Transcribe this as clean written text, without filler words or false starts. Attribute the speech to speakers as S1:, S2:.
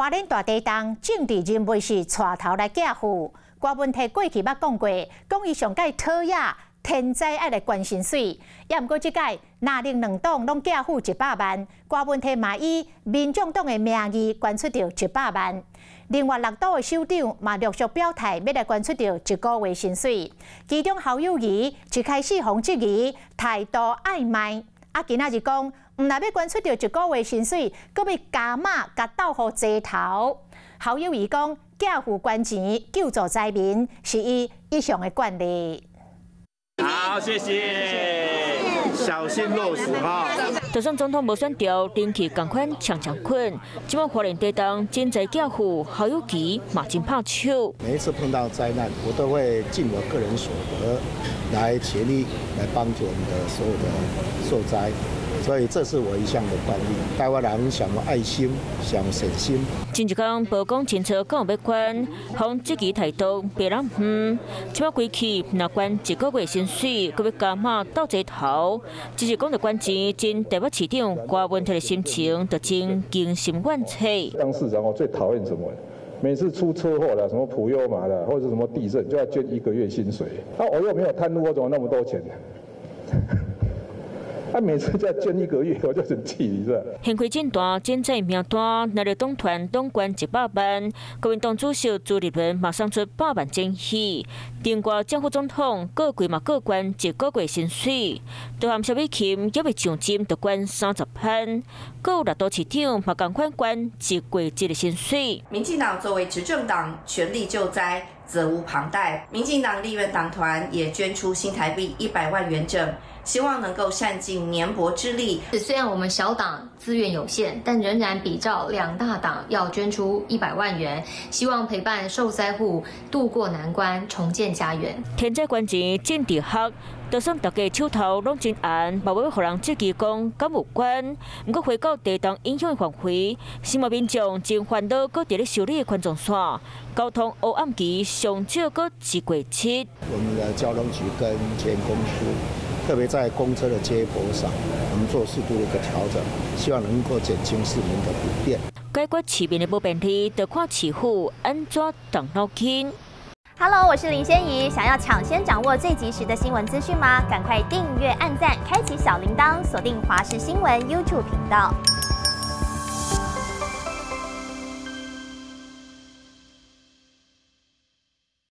S1: 花莲大地震，政治人物是带头来寄付。郭文摕过去捌讲过，讲伊上届讨厌天灾爱来关心水，也毋过即届哪能两党拢寄付100万，郭文摕嘛以民众党的名义捐出着100万。另外，6都的首长嘛陆续表态，要来捐出着1个月薪水。其中侯友宜一开始互质疑态度暧昧，今仔日讲，毋但要捐出着1个月薪水，阁要加码甲斗互齐头。侯友宜讲，寄付捐钱救助灾民是伊一向的惯例。
S2: 好，谢谢，小心落实哈。
S3: 就算总统无选调，人气同款强困。今晚花莲地震真侪寄付，侯友宜嘛真拍手。
S4: 每一次碰到灾难，我都会尽我个人所得来竭力来帮助我们的所有的受灾。所以这是我一向的惯例。台湾人上有爱心，上有善心。
S3: 前一天无讲清楚，讲要捐，方积极态度，别人即摆归去若捐1个月薪水，佮要加码斗齐头。只是讲到捐钱，真台北市长郭文摕的心情，就真惊心万切。
S5: 当市长我最讨厌什么？每次出车祸了，什么普悠玛的，或者什么地震，就要捐1个月薪水。我又没有贪污，我怎么那么多钱呢？他每次再捐1个月，我就很气，你知道？
S3: 现开诊断，检测名单，拿着党团党捐100万，国民党主席朱立伦马上出100万建议，中国政府总统各季嘛各捐1个月薪水，都含萧美琴也未上金就捐30万，各有6都市长嘛同款捐1个月的薪水。
S6: 民进党作为执政党，全力救灾，责无旁贷。民进党立院党团也捐出新台币100万元整。希望能够善尽绵薄之力。
S7: 虽然我们小党资源有限，但仍然比照2大党要捐出100万元，希望陪伴受灾户渡过难关，重建家园。
S3: 天灾捐钱真值黑，就算大家手头拢真严，嘛要互人质疑讲敢有捐。不过回到地震影响的范围，新马民众真烦恼，搁伫咧修理的宽纵线，交通黑暗期上少搁1个月7。
S4: 我们的交通局跟捷运公司。特别在公车的接驳上，我们做适度的一个调整，希望能够减轻市民的不便。
S3: 解决市民的不便利，就看市府安怎动脑筋。
S8: Hello， 我是林仙怡，想要抢先掌握最及时的新闻资讯吗？赶快订阅、按赞、开启小铃铛，锁定华视新闻 YouTube 频道。